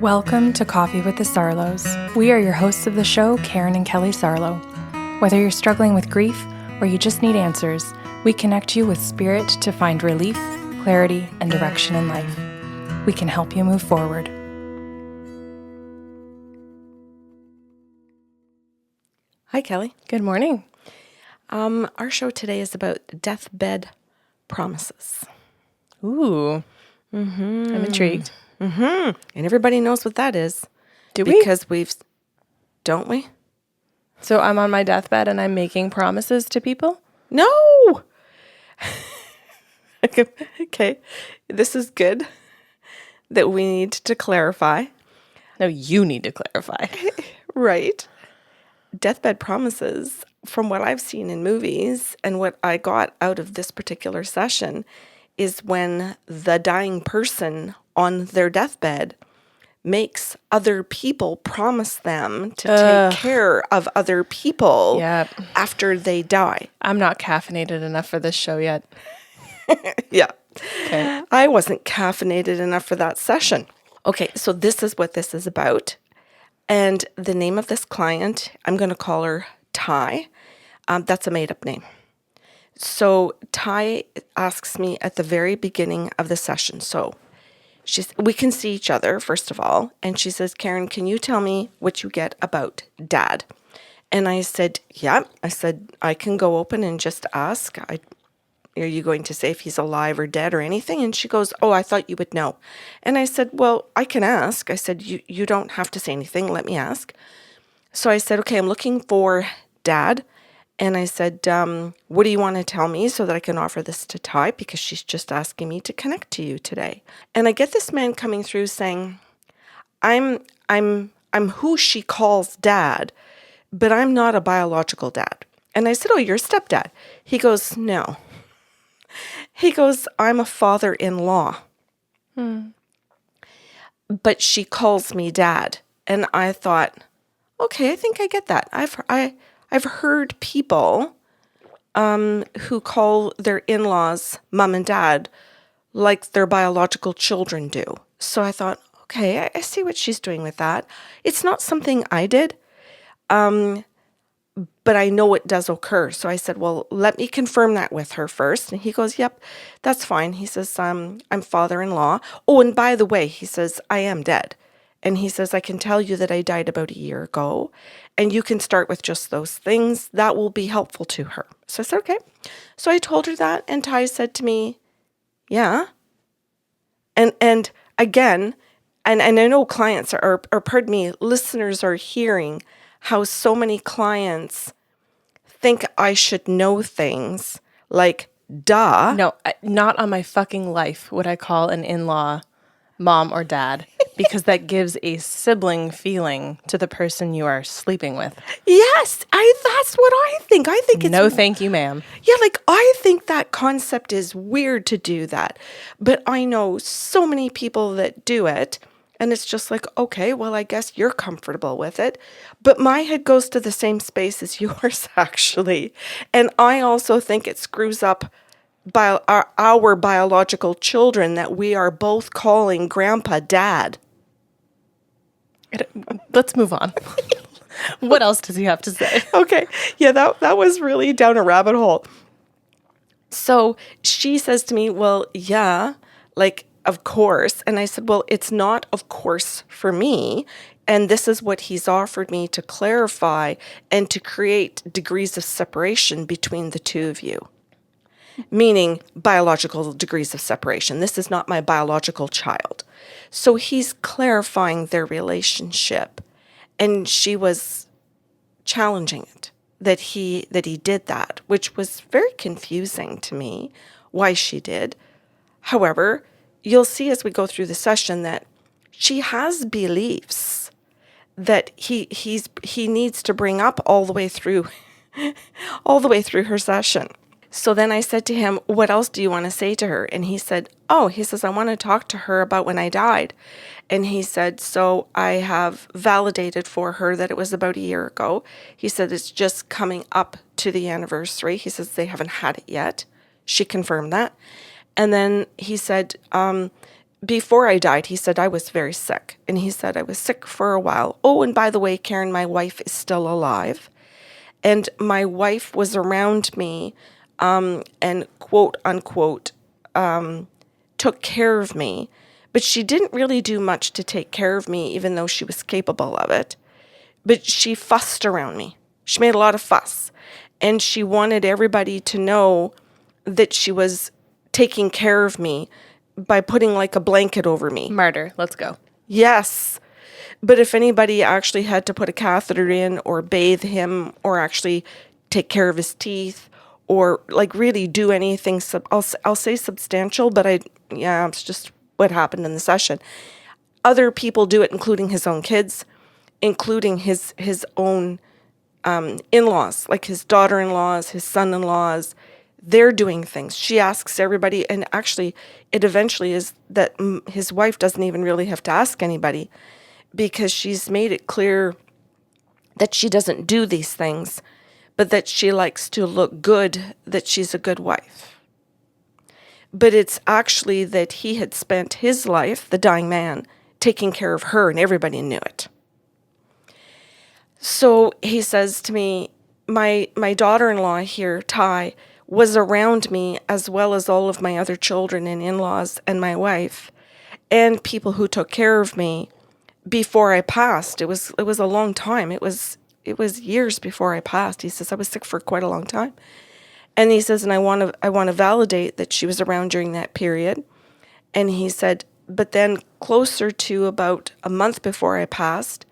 Welcome to Coffee with the Sarlos. We are your hosts of the show, Karen and Kelly Sarlo. Whether you're struggling with grief or you just need answers, we connect you with spirit to find relief, clarity, and direction in life. We can help you move forward. Hi, Kelly. Good morning. Our show today is about deathbed promises. Ooh. I'm intrigued. And everybody knows what that is. Do we? Because don't we? So I'm on my deathbed and I'm making promises to people? No! Okay, this is good that we need to clarify. No, you need to clarify. Right. Deathbed promises, from what I've seen in movies and what I got out of this particular session, is when the dying person on their deathbed makes other people promise them to take care of other people after they die. I'm not caffeinated enough for this show yet. Yeah. Okay. I wasn't caffeinated enough for that session. Okay, so this is what this is about. And the name of this client, I'm going to call her Ty. That's a made-up name. So Ty asks me at the very beginning of the session. So we can see each other, first of all. And she says, Karen, can you tell me what you get about Dad? And I said, yeah. I said, I can go open and just ask. Are you going to say if he's alive or dead or anything? And she goes, oh, I thought you would know. And I said, well, I can ask. I said, you don't have to say anything. Let me ask. So I said, okay, I'm looking for Dad. And I said, what do you want to tell me so that I can offer this to Ty? Because she's just asking me to connect to you today. And I get this man coming through saying, I'm who she calls Dad, but I'm not a biological dad. And I said, oh, you're a stepdad. He goes, no. He goes, I'm a father-in-law. But she calls me Dad. And I thought, okay, I think I get that. I've heard people who call their in-laws mom and dad like their biological children do. So I thought, okay, I see what she's doing with that. It's not something I did, but I know it does occur. So I said, well, let me confirm that with her first. And he goes, yep, that's fine. He says, I'm father-in-law. Oh, and by the way, he says, I am dead. And he says, I can tell you that I died about a year ago, and you can start with just those things. That will be helpful to her. So I said, okay. So I told her that, and Ty said to me, yeah. And again, and I know clients or pardon me, listeners are hearing how so many clients think I should know things like, duh. No, not on my fucking life would I call an in-law mom or dad, because that gives a sibling feeling to the person you are sleeping with. Yes, that's what I think. I think it's... No, thank you, ma'am. Yeah, like, I think that concept is weird to do that. But I know so many people that do it, and it's just like, okay, well, I guess you're comfortable with it. But my head goes to the same space as yours, actually. And I also think it screws up our biological children that we are both calling Grandpa Dad. Let's move on. What else does he have to say? Okay. Yeah, that was really down a rabbit hole. So she says to me, well, yeah, like, of course. And I said, well, it's not of course for me. And this is what he's offered me to clarify and to create degrees of separation between the two of you. Meaning biological degrees of separation. This is not my biological child. So he's clarifying their relationship. And she was challenging it, that he did that, which was very confusing to me, why she did. However, you'll see as we go through the session that she has beliefs that he needs to bring up all the way through her session. So then I said to him, what else do you want to say to her? And he says, I want to talk to her about when I died. And he said, so I have validated for her that it was about a year ago. He said, it's just coming up to the anniversary. He says, they haven't had it yet. She confirmed that. And then he said, before I died, he said I was very sick. And he said I was sick for a while. Oh, and by the way, Karen, my wife is still alive. And my wife was around me and quote unquote took care of me. But she didn't really do much to take care of me, even though she was capable of it. But she fussed around me. She made a lot of fuss. And she wanted everybody to know that she was taking care of me by putting like a blanket over me. Martyr, let's go. Yes. But if anybody actually had to put a catheter in or bathe him or actually take care of his teeth or like really do anything, I'll say substantial, but it's just what happened in the session. Other people do it, including his own kids, including his own in-laws, like his daughter-in-laws, his son-in-laws. They're doing things. She asks everybody, and actually it eventually is that his wife doesn't even really have to ask anybody because she's made it clear that she doesn't do these things, but that she likes to look good, that she's a good wife. But it's actually that he had spent his life, the dying man, taking care of her, and everybody knew it. So he says to me, my daughter-in-law here, Ty, was around me as well as all of my other children and in-laws and my wife and people who took care of me before I passed. It was a long time. It was years before I passed. He says I was sick for quite a long time. And he says, and I want to validate that she was around during that period. And he said, but then closer to about a month before I passed,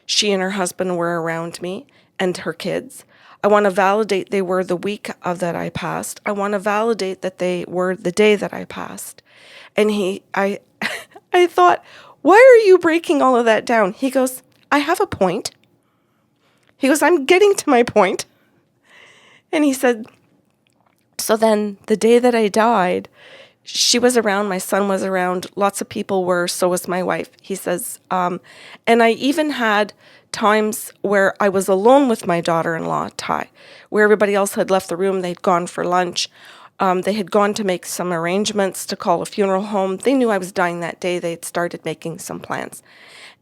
she and her husband were around me and her kids. I want to validate they were the week of that I passed. I want to validate that they were the day that I passed. And I thought, why are you breaking all of that down? He goes, I have a point. He goes, I'm getting to my point. And he said, so then the day that I died, she was around, my son was around, lots of people were, so was my wife. He says, and I even had times where I was alone with my daughter-in-law, Ty, where everybody else had left the room, they'd gone for lunch. They had gone to make some arrangements to call a funeral home. They knew I was dying that day. They had started making some plans.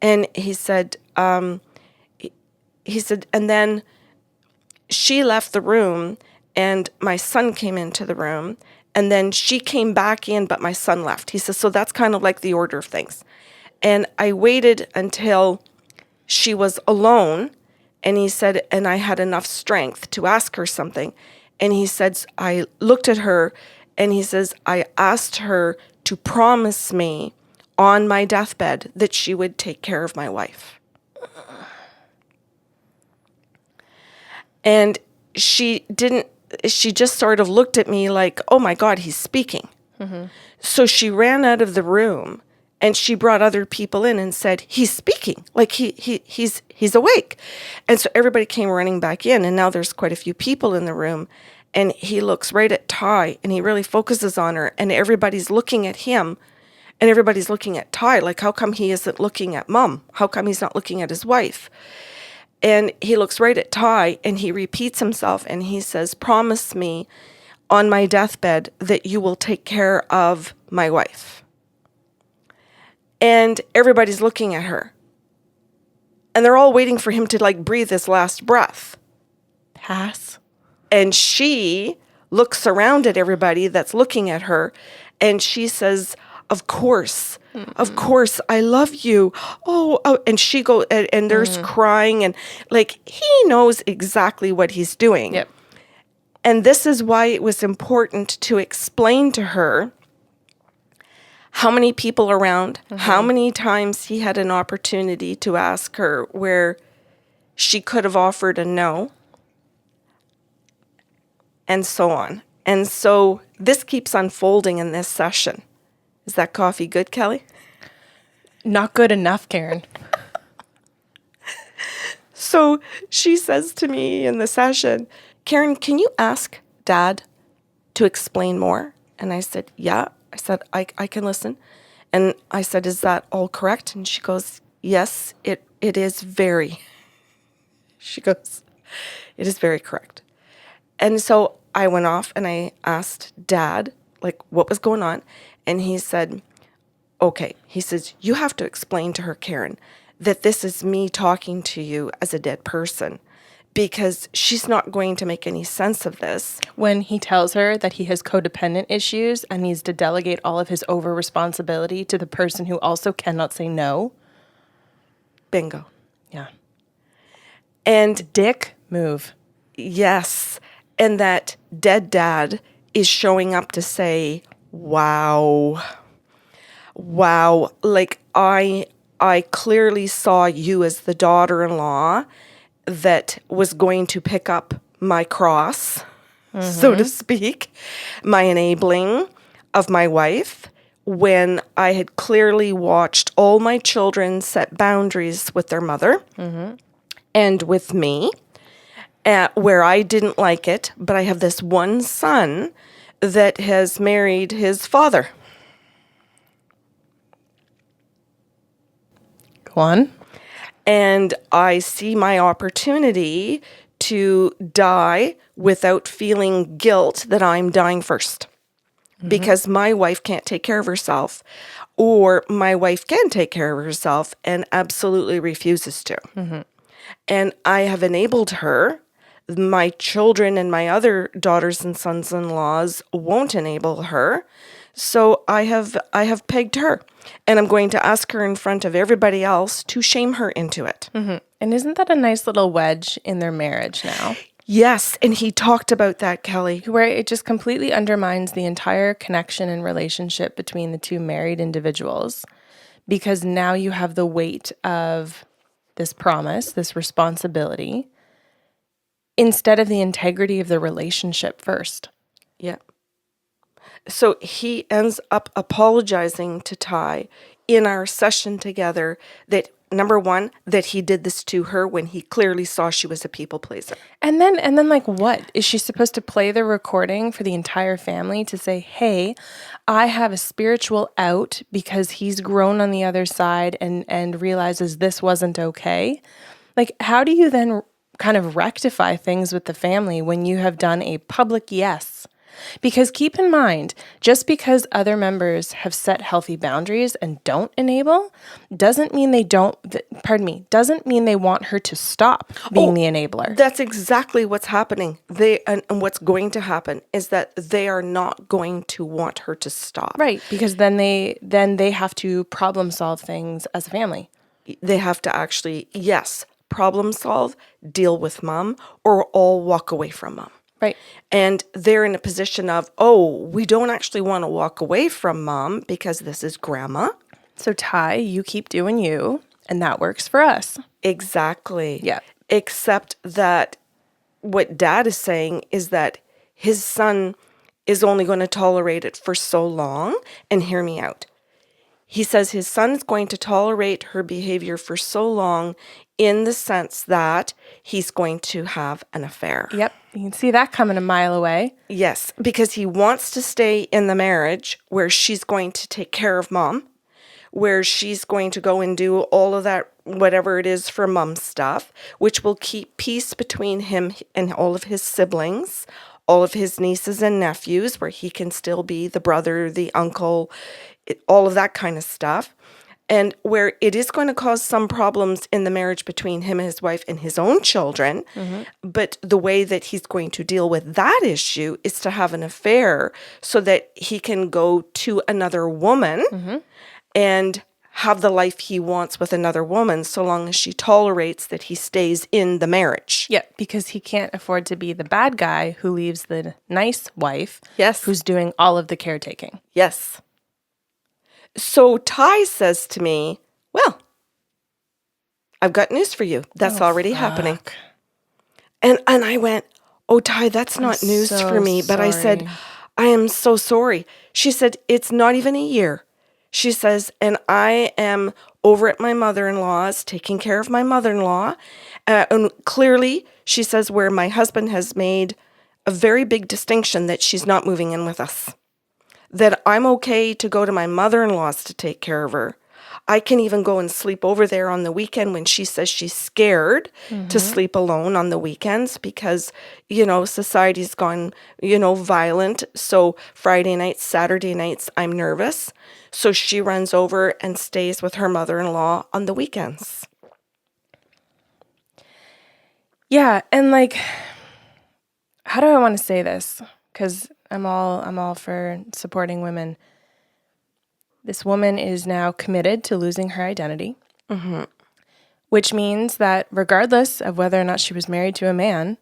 And he said, and then she left the room and my son came into the room and then she came back in, but my son left. He says, so that's kind of like the order of things. And I waited until she was alone. And he said, and I had enough strength to ask her something. And he said, I looked at her and he says, I asked her to promise me on my deathbed that she would take care of my wife. And she just sort of looked at me like, oh my God, he's speaking. Mm-hmm. So she ran out of the room and she brought other people in and said, he's speaking, like he's awake. And so everybody came running back in and now there's quite a few people in the room and he looks right at Ty and he really focuses on her and everybody's looking at him and everybody's looking at Ty, like how come he isn't looking at Mom? How come he's not looking at his wife? And he looks right at Ty and he repeats himself and he says, promise me on my deathbed that you will take care of my wife. And everybody's looking at her. And they're all waiting for him to like breathe his last breath. Pass. And she looks around at everybody that's looking at her and she says, of course. Of course, I love you. Oh, and she goes, and there's crying, and like he knows exactly what he's doing. Yep. And this is why it was important to explain to her how many people around, how many times he had an opportunity to ask her where she could have offered a no, and so on. And so this keeps unfolding in this session. Is that coffee good, Kelly? Not good enough, Karen. So she says to me in the session, Karen, can you ask Dad to explain more? And I said, yeah. I said, I can listen. And I said, is that all correct? And she goes, yes, it is very. She goes, it is very correct. And so I went off and I asked Dad, like, what was going on? And he said, okay, he says, you have to explain to her, Karen, that this is me talking to you as a dead person, because she's not going to make any sense of this. When he tells her that he has codependent issues and needs to delegate all of his over responsibility to the person who also cannot say no. Bingo. Yeah. And Dick move. yes, and that dead dad is showing up to say, wow, like I clearly saw you as the daughter-in-law that was going to pick up my cross, so to speak, my enabling of my wife, when I had clearly watched all my children set boundaries with their mother and with me, where I didn't like it, but I have this one son that has married his father. Go on. And I see my opportunity to die without feeling guilt that I'm dying first. Because my wife can't take care of herself, or my wife can take care of herself and absolutely refuses to. And I have enabled her. My children and my other daughters and sons-in-laws won't enable her. So I have pegged her, and I'm going to ask her in front of everybody else to shame her into it. And isn't that a nice little wedge in their marriage now? Yes, and he talked about that, Kelly. Where it just completely undermines the entire connection and relationship between the two married individuals, because now you have the weight of this promise, this responsibility, instead of the integrity of the relationship first. Yeah. So he ends up apologizing to Ty in our session together that, number one, that he did this to her when he clearly saw she was a people pleaser. And then like, what? Is she supposed to play the recording for the entire family to say, hey, I have a spiritual out because he's grown on the other side and realizes this wasn't okay? Like, how do you then kind of rectify things with the family when you have done a public yes? Because keep in mind, just because other members have set healthy boundaries and don't enable, doesn't mean they want her to stop being the enabler. That's exactly what's happening. And what's going to happen is that they are not going to want her to stop. Right, because then they have to problem solve things as a family. They have to actually, yes, problem solve, deal with mom, or all walk away from mom. Right. And they're in a position of, oh, we don't actually want to walk away from mom because this is grandma. So Ty, you keep doing you, and that works for us. Exactly. Yeah. Except that what dad is saying is that his son is only going to tolerate it for so long. And hear me out. He says his son is going to tolerate her behavior for so long in the sense that he's going to have an affair. Yep. You can see that coming a mile away. Yes, because he wants to stay in the marriage where she's going to take care of mom, where she's going to go and do all of that, whatever it is for mom stuff, which will keep peace between him and all of his siblings, all of his nieces and nephews, where he can still be the brother, the uncle, all of that kind of stuff. And where it is going to cause some problems in the marriage between him and his wife and his own children. Mm-hmm. But the way that he's going to deal with that issue is to have an affair so that he can go to another woman and have the life he wants with another woman, so long as she tolerates that he stays in the marriage. Yeah, because he can't afford to be the bad guy who leaves the nice wife, Yes, who's doing all of the caretaking. Yes. So Ty says to me, well, I've got news for you. That's already happening. And I went, oh, Ty, that's not news for me. But I said, I am so sorry. She said, it's not even a year. She says, and I am over at my mother-in-law's, taking care of my mother-in-law. And clearly, she says, where my husband has made a very big distinction that she's not moving in with us. That I'm okay to go to my mother-in-law's to take care of her. I can even go and sleep over there on the weekend when she says she's scared to sleep alone on the weekends because, society's gone, violent. So Friday nights, Saturday nights, I'm nervous. So she runs over and stays with her mother-in-law on the weekends. Yeah, and like, how do I want to say this? Because I'm all for supporting women. This woman is now committed to losing her identity, which means that regardless of whether or not she was married to a man,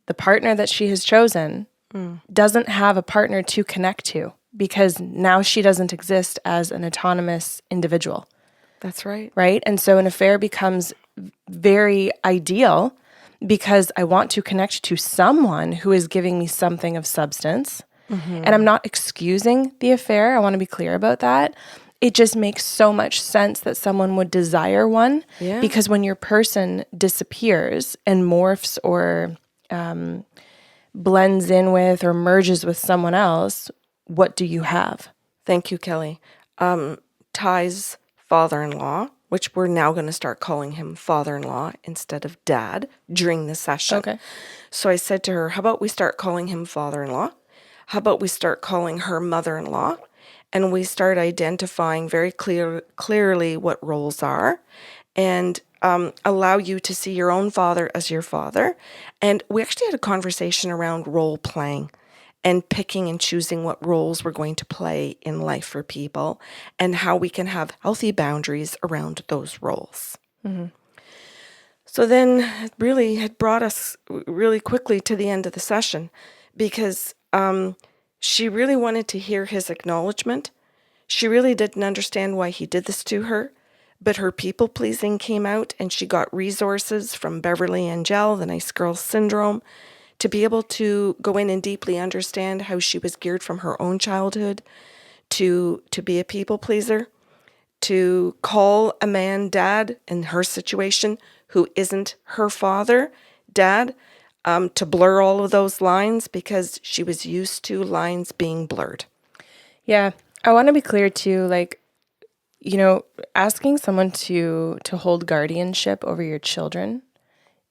the partner that she has chosen doesn't have a partner to connect to because now she doesn't exist as an autonomous individual. That's right. Right? And so an affair becomes very ideal because I want to connect to someone who is giving me something of substance. And I'm not excusing the affair. I want to be clear about that. It just makes so much sense that someone would desire one because when your person disappears and morphs or blends in with or merges with someone else, what do you have? Thank you, Kelly. Ty's father-in-law, which we're now going to start calling him father-in-law instead of dad during the session. Okay. So I said to her, how about we start calling him father-in-law? How about we start calling her mother-in-law? And we start identifying very clearly what roles are and allow you to see your own father as your father. And we actually had a conversation around role playing and picking and choosing what roles we're going to play in life for people and how we can have healthy boundaries around those roles. So then it really had brought us really quickly to the end of the session because she really wanted to hear his acknowledgement. She really didn't understand why he did this to her, but her people-pleasing came out and she got resources from Beverly Angel, the Nice Girl Syndrome, to be able to go in and deeply understand how she was geared from her own childhood to be a people-pleaser, to call a man dad in her situation who isn't her father, dad, to blur all of those lines because she was used to lines being blurred. Yeah. I want to be clear too, like, asking someone to hold guardianship over your children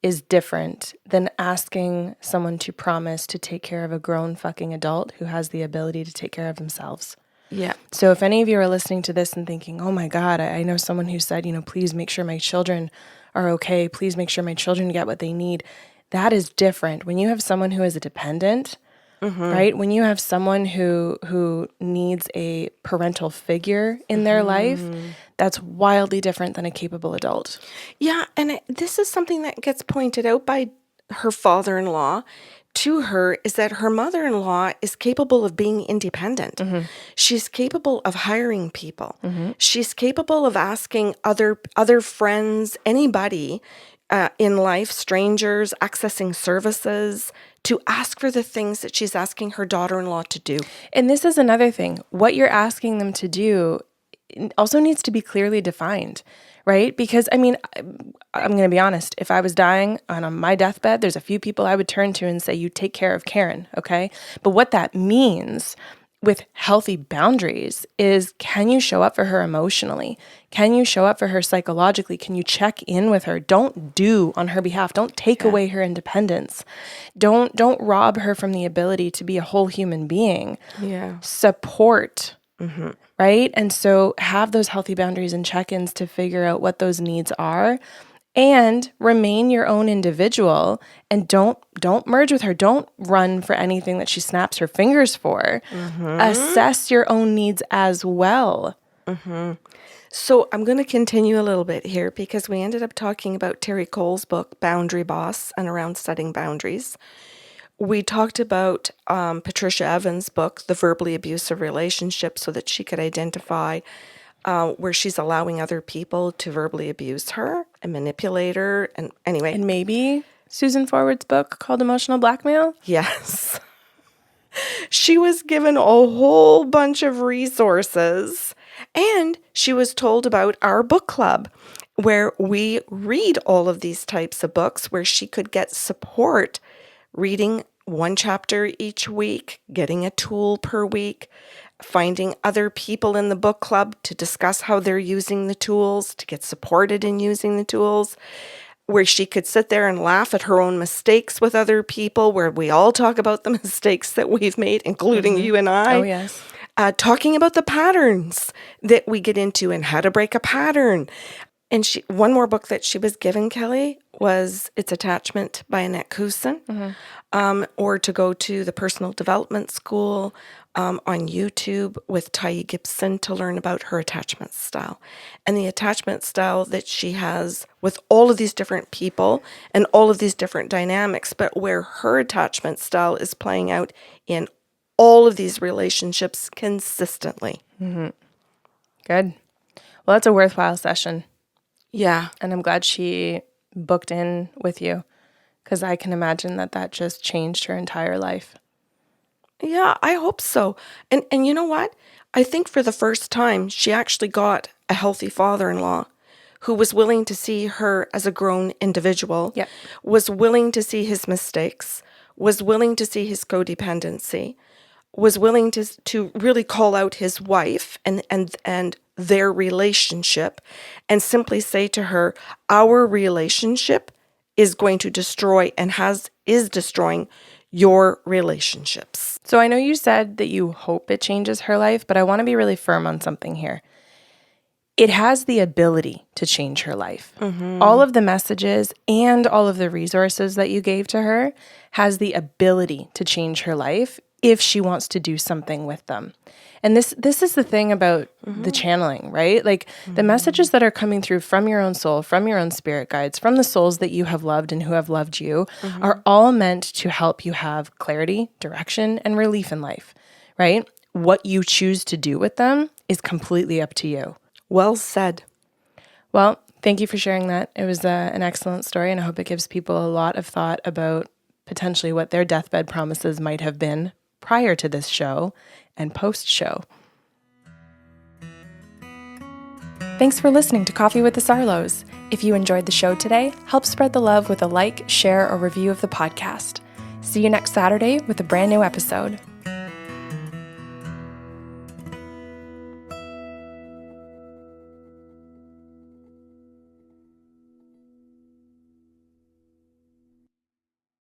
is different than asking someone to promise to take care of a grown fucking adult who has the ability to take care of themselves. Yeah. So if any of you are listening to this and thinking, oh my God, I know someone who said, please make sure my children are okay. Please make sure my children get what they need. That is different. When you have someone who is a dependent, right? When you have someone who needs a parental figure in their life, that's wildly different than a capable adult. Yeah, and this is something that gets pointed out by her father-in-law to her, is that her mother-in-law is capable of being independent. She's capable of hiring people. She's capable of asking other friends, anybody in life, strangers, accessing services, to ask for the things that she's asking her daughter-in-law to do. And this is another thing. What you're asking them to do also needs to be clearly defined, right? Because, I'm going to be honest. If I was dying and on my deathbed, there's a few people I would turn to and say, you take care of Karen, okay? But what that means with healthy boundaries is, can you show up for her emotionally? Can you show up for her psychologically? Can you check in with her? Don't do on her behalf. Don't take away her independence. Don't rob her from the ability to be a whole human being. Yeah. Support, right? And so have those healthy boundaries and check-ins to figure out what those needs are. And remain your own individual and don't merge with her. Don't run for anything that she snaps her fingers for. Assess your own needs as well. So I'm going to continue a little bit here because we ended up talking about Terry Cole's book, Boundary Boss, and around setting boundaries. We talked about Patricia Evans' book, The Verbally Abusive Relationship, so that she could identify where she's allowing other people to verbally abuse her and manipulate her. And anyway. And maybe Susan Forward's book called Emotional Blackmail? Yes. She was given a whole bunch of resources and she was told about our book club where we read all of these types of books where she could get support reading one chapter each week, getting a tool per week, finding other people in the book club to discuss how they're using the tools, to get supported in using the tools, where she could sit there and laugh at her own mistakes with other people, where we all talk about the mistakes that we've made, including you and I. Oh, yes. Talking about the patterns that we get into and how to break a pattern. And one more book that she was given, Kelly, was It's Attachment by Annette Kusin, or to go to the Personal Development School on YouTube with Ty Gibson to learn about her attachment style. And the attachment style that she has with all of these different people and all of these different dynamics, but where her attachment style is playing out in all of these relationships consistently. Mm-hmm. Good. Well, that's a worthwhile session. Yeah. And I'm glad she booked in with you, because I can imagine that just changed her entire life. Yeah, I hope so. And you know what? I think for the first time, she actually got a healthy father-in-law who was willing to see her as a grown individual, was willing to see his mistakes, was willing to see his codependency, was willing to really call out his wife and their relationship, and simply say to her, our relationship is going to destroy and is destroying your relationships. So I know you said that you hope it changes her life, but I want to be really firm on something here. It has the ability to change her life. Mm-hmm. All of the messages and all of the resources that you gave to her has the ability to change her life if she wants to do something with them. And this is the thing about the channeling, right? Like the messages that are coming through from your own soul, from your own spirit guides, from the souls that you have loved and who have loved you are all meant to help you have clarity, direction, and relief in life, right? What you choose to do with them is completely up to you. Well said. Well, thank you for sharing that. It was an excellent story, and I hope it gives people a lot of thought about potentially what their deathbed promises might have been prior to this show and post-show. Thanks for listening to Coffee with the Sarlos. If you enjoyed the show today, help spread the love with a like, share, or review of the podcast. See you next Saturday with a brand new episode.